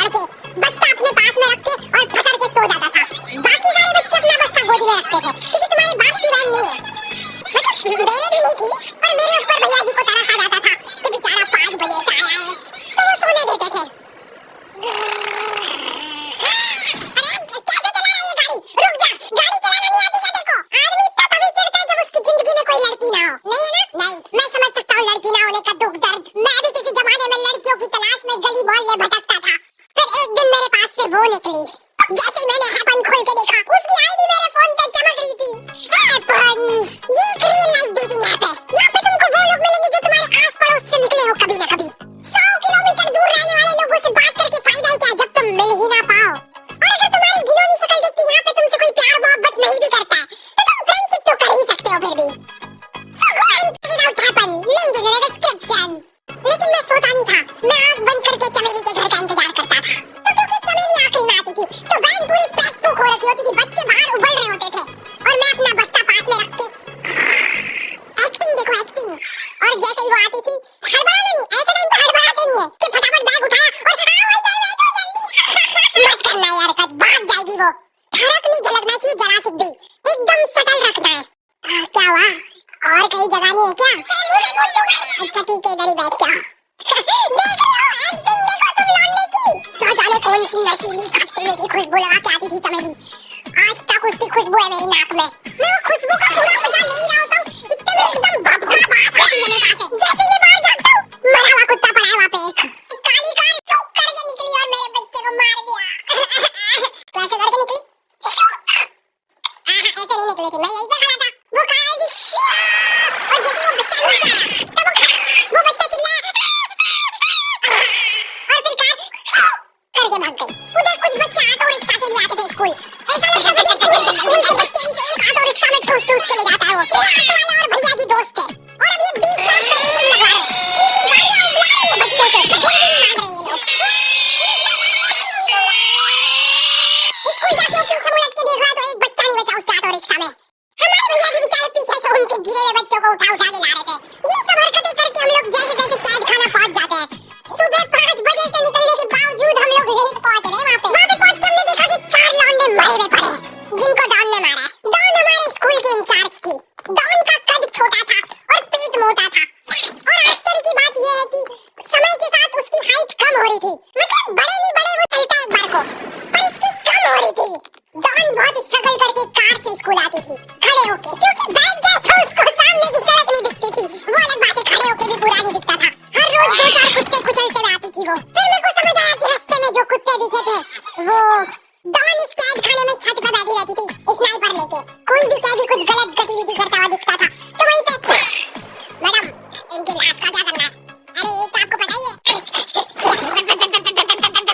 चढ़ के बस्ता अपने पास में रख के और फसर के सो जाता था। बाकी सारे बच्चे अपना बस्ता गोदी में रखते थे क्योंकि तुम्हारे बाप की बहन नहीं है। मतलब देने भी नहीं थी, पर मेरे ऊपर भैया जी को तरस आ जाता था कि बेचारा 5 बजे से आया है, तो वो सोने देते थे। अरे कैसे चला रहा है ये गाड़ी? रुक जा, गाड़ी चलाना नहीं आती क्या? देखो आदमी तभी चिढ़ता है जब उसकी जिंदगी में कोई लड़की ना हो। नहीं है ना? नहीं, मैं समझ सकता हूँ लड़की ना होने का दुख दर्द। मैं भी किसी जमाने में लड़कियों की तलाश में गली मोहल्ले भटकता था। फिर एक दिन मेरे पास से वो निकली। जैसे ही मैंने हैपन खोल के देखा, उसकी आईडी मेरे फोन पे चमक रही थी। हैपन, ये एक रियल लाइफ डेटिंग ऐप है। यहाँ पे तुमको वो लोग मिलेंगे जो तुम्हारे आस पड़ोस से निकले हो कभी ना कभी। 100 किलोमीटर दूर रहने वाले लोगों से बात करके फायदा ही क्या जब तुम मिल ही ना पाओ। और अगर तुम्हारी घिनौनी शक्ल देख के यहाँ पे तुमसे कोई प्यार मोहब्बत नहीं भी करता है, तो तुम फ्रेंडशिप तो कर ही सकते हो फिर भी। So go and check it out happen, link in the description। लेकिन मैं सोता नहीं था, मैं आँख बंद करके चमेली के घर का इंतजार करता था। तो क्योंकि चमेली आखिरी में आती थी, तो वैन पूरी पैक पुक हो रखी होती थी, बच्चे बाहर उबल रहे होते थे, और मैं अपना बस्ता पास में रख के एक्टिंग देखो एक्टिंग। और जैसे ही वो आती थी, हड़बड़ाना नहीं, ऐसे टाइम पे हड़बड़ाते नहीं है कि फटाफट बैग उठाया और हाँ वही जल्दी मत करना यार, हरकत भाग जाएगी वो। धड़क नहीं झलकना चाहिए जरा सी भी, एकदम सटल रखना है। क्या हुआ? और कहीं जगह नहीं है क्या? अच्छा ठीक है, इधर ही बैठ जा। देख रहे हो एक्टिंग देखो तुम लौंडे की। ना जाने कौन सी नशीली खट्टी मीठी खुशबू लगा के आती थी चमेली। आज तक उसकी खुशबू है मेरी नाक में। मैं वो खुशबू का पूरा मजा ले ही रहा होता हूँ, इतने में एकदम भभका बास आती है मेरे पास से। जैसे ही मैं बाहर झाँकता हूँ, मरा हुआ कुत्ता पड़ा है वहाँ पे एक। काली कार चौक करके निकली और मेरे बच्चे को मार दिया। कैसे करके निकली? ऐसे नहीं निकली थी, मैं यहीं पे खड़ा था। वो कहा है जी और जैसे वो बच्चा नीचे आया, तब वो बच्चा चिल्लाया और फिर कार करके भाग गई। उधर कुछ बच्चे ऑटो रिक्शा से भी आते थे स्कूल। ऐसा लगता था जैसे स्कूल के बच्चे ही से एक ऑटो रिक्शा में ठूस-ठूस के ले जाता है वो। मेरा ऑटो वाला और भैया जी दोस्त थे और अब ये बीच सड़क पे रेसिंग लगवा रहे हैं। इनकी गाड़ियां उबला रही है बच्चों से, फिर भी नहीं मान रहे ये लोग। स्कूल जाके वो पीछे मुड़ के देख रहा तो एक बच्चा नहीं बचा उसके ऑटो रिक्शा में। हमारे भैया जी बेचारे पीछे से उनके गिरे हुए बच्चों को उठा उठा के ला रहे थे। ये सब हरकतें करके हम लोग जैसे तैसे कैद खाना पहुंच जाते हैं। सुबह 5 बजे से निकलने के बावजूद हम लोग लेट पहुंच रहे वहाँ पे। वहाँ पे पहुंच के हमने देखा कि 4 लौंडे मरे हुए पड़े हैं, जिनको डॉन ने मारा है। डॉन हमारे स्कूल की इंचार्ज थी। डॉन का कद छोटा था और पेट मोटा था। और आश्चर्य की बात यह है कि समय के साथ उसकी हाइट कम हो रही थी। मतलब बड़े नहीं बड़े वो चलता एक बार को, पर इसकी कम हो रही थी। डॉन बहुत स्ट्रगल करके कार से स्कूल आती थी खड़े होके, क्योंकि बैठ जाए तो उसको सामने की सड़क नहीं दिखती थी। वो अलग बात है, खड़े होके भी पूरा नहीं दिखता था। हर रोज 2-4 कुत्ते कुचलते हुए आती थी वो। फिर मेरे को समझ आया कि रास्ते में जो कुत्ते दिखे थे वो डॉन इस कैद खाने में छत पे बैठी रहती थी स्नाइपर लेके। कोई भी कैदी कुछ गलत गतिविधि करता हुआ दिखता था तो वहीं पे मैडम इनकी लाश का क्या करना है? अरे ये तो आपको पता ही है।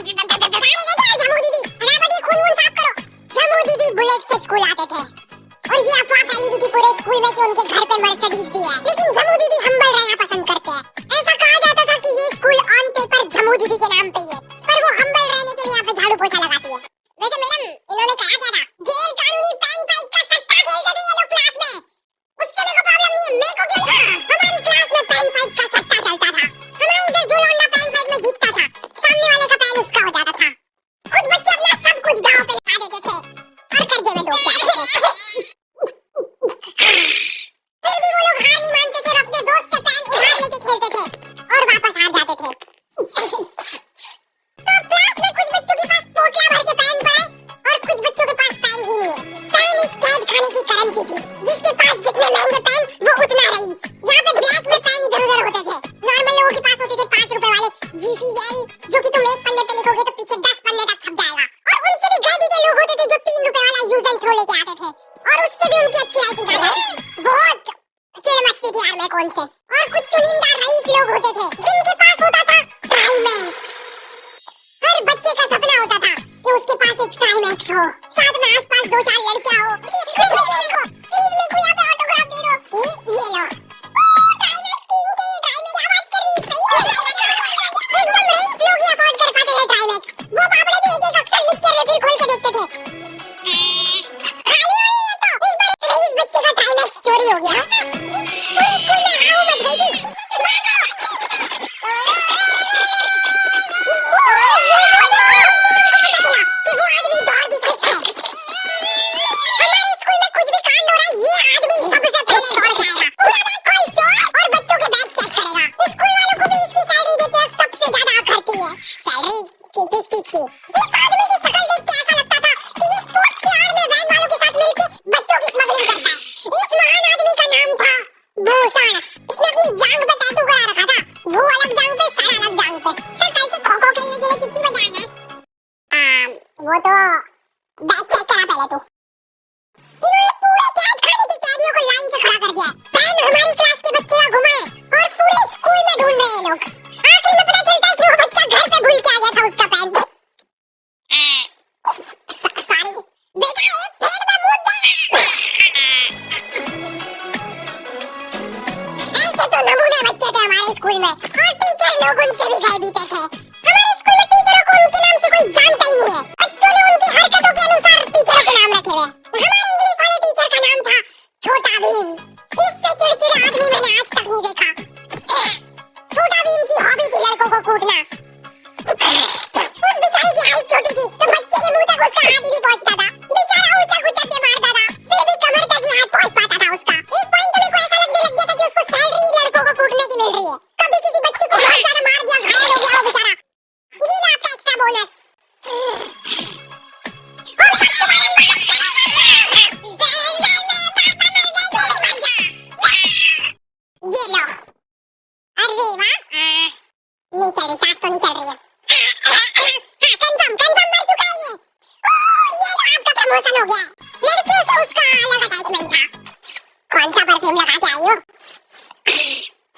जम्मू दीदी रावटी खून वून साफ करो। जम्मू दीदी बुलेट से स्कूल आते थे और ये अफवाह फैली हुई थी पूरे स्कूल में कि उनके घर पे मर्सिडीज भी है। लेकिन जम्मू दीदी हम्बल रहना पसंद करते हैं। ऐसा कहा जाता था कि ये स्कूल ऑन पेपर जम्मू दीदी के नाम पे ही है, पर वो हम्बल रहने के लिए यहाँ पे झाड़ू पोछा लगाती है। वैसे मैडम इन्होंने कहा क्या था? गैर कानूनी पेन फाइट का सट्टा खेलते थे ये लोग क्लास में। उससे मेरे को प्रॉब्लम नहीं है, मेरे को क्यों नहीं? हमारी क्लास में पेन फाइट का सट्टा चलता था। हमारे इधर जो लौंडा पेन फाइट में जीतता था, सामने वाले का पेन उसका हो जाता था। कुछ बच्चे अपना सब कुछ गांव पे लगा देते थे और कर्जे में डूब जाते थे। फिर भी वो लोग हार नहीं मानते थे और अपने दोस्त से पेन उधार लेके खेलते थे और वापस हार जाते थे। तो क्लास में कुछ बच्चों के पास पोटला भर के पेन पड़े और कुछ बच्चों के पास पेन ही नहीं है। पेन इस कैद खाने की करेंसी थी, जिसके पास जितने महंगे पेन वो उतना रईस। यहाँ पे ब्लैक में पेन इधर उधर होते थे। नॉर्मल लोगों के पास होते थे 5 रुपए वाले जीसी जेल, जो कि तुम एक पन्ने पे लिखोगे तो पीछे 10 पन्ने तक छप जाएगा। और उनसे भी गरीबी लोग होते थे जो 3 रुपए वाला यूज एंड थ्रो लेके आते थे और उससे भी उनकी अच्छी राइटिंग आ जाती थी। बहुत चिढ़ मचती थी यार मेरे को उनसे। और कुछ चुनिंदा रईस लोग होते थे जिनके पास होता था ट्राइमैक्स। हर बच्चे का सपना होता था कि उसके पास एक ट्राइमैक्स हो, साथ में आसपास 2-4 लड़कियां हो। प्लीज मेरे को यहाँ पे ऑटोग्राफ दे दो। ये लो ट्राइमैक्स की इनकी ट्राइमैक्स क्या बात कर रही है? एकदम रईस लोग ही अफोर्ड कर पाते थे ट्राइमैक्स। वो बाबड़े भी एक-एक अक्षर लिख के रिफिल खोल के देखते थे। खाली हो रही है तो एक बार एक रईस बच्चे का ट्राइमैक्स चोरी हो गया। पूरे स्कूल में हाउ मच गई थी। वो तो बैग चेक करा पहले तू। इन्होंने पूरे कैद खाने की कैदियों को लाइन से खड़ा कर दिया। वैन हमारी क्लास के बच्चे का घुमा है और पूरे स्कूल में ढूंढ रहे हैं लोग। आखिर में पता चलता है कि वो बच्चा घर पे भूल के आ गया था उसका पेन। सॉरी बेटा, एक पेड़ में मूत देना। ऐसे तो नमूने बच्चे थे हमारे स्कूल में और टीचर लोग उनसे भी गए बीते थे। हमारे स्कूल में टीचरों को उनके नाम से कोई जानता ही नहीं है। बच्चों ने उनकी हरकतों के अनुसार टीचरों के नाम रखे हुए। हमारे इंग्लिश वाले टीचर का नाम था छोटा भीम। इससे चिड़चिड़ा आदमी मैंने आज तक नहीं देखा। छोटा भीम की हॉबी थी लड़कों को कूटना। उस बेचारे की हाइट छोटी थी तो बच्चे के मुंह तक उसका हाथ ही नहीं पहुंचता था। बेचारा ऊंचा कुचक के मारता था, फिर भी कमर तक ही हाथ पहुंच पाता था उसका। एक पॉइंट तो मेरे को ऐसा लगने लग गया था कि उसको सैलरी लड़कों को कूटने की मिल रही है। कभी किसी बच्चे को बहुत ज्यादा मार दिया, घायल हो गया वो बेचारा, ये लो आपका एक्स्ट्रा बोनस। ये लो। अरे वाह, नहीं चल रही, सांस तो नहीं चल रही है। कंफर्म मर चुका है ये। ये लो आपका प्रमोशन हो गया है। लड़कियों से उसका अलग अटैचमेंट था। कौन सा परफ्यूम लगा के आई हो?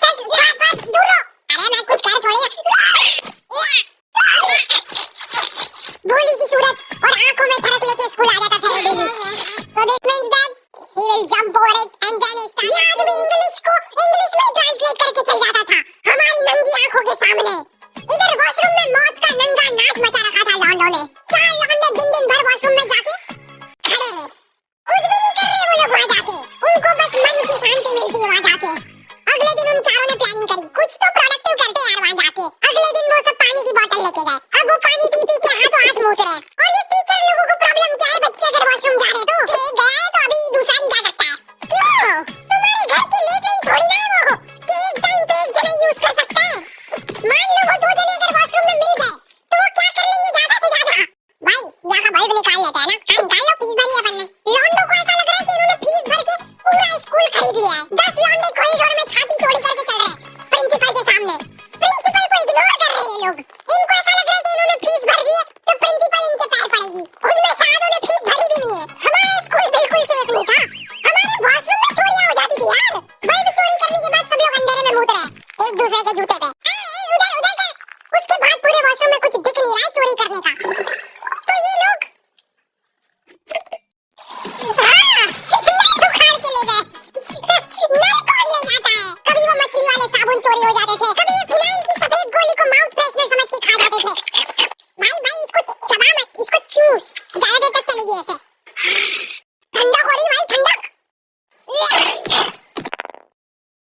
सच बात दूर रहो। अरे मैं कुछ कर थोड़ी। भोली सी सूरत और आंखों में ठरक लेके स्कूल आ जाता था ये daily. So this means that he will jump over it and then start. ये आदमी इंग्लिश को इंग्लिश में ट्रांसलेट करके चल जाता था हमारी नंगी आंखों के सामने। इधर वॉशरूम में मौत का नंगा नाच मचा रखा था लॉन्डो ने।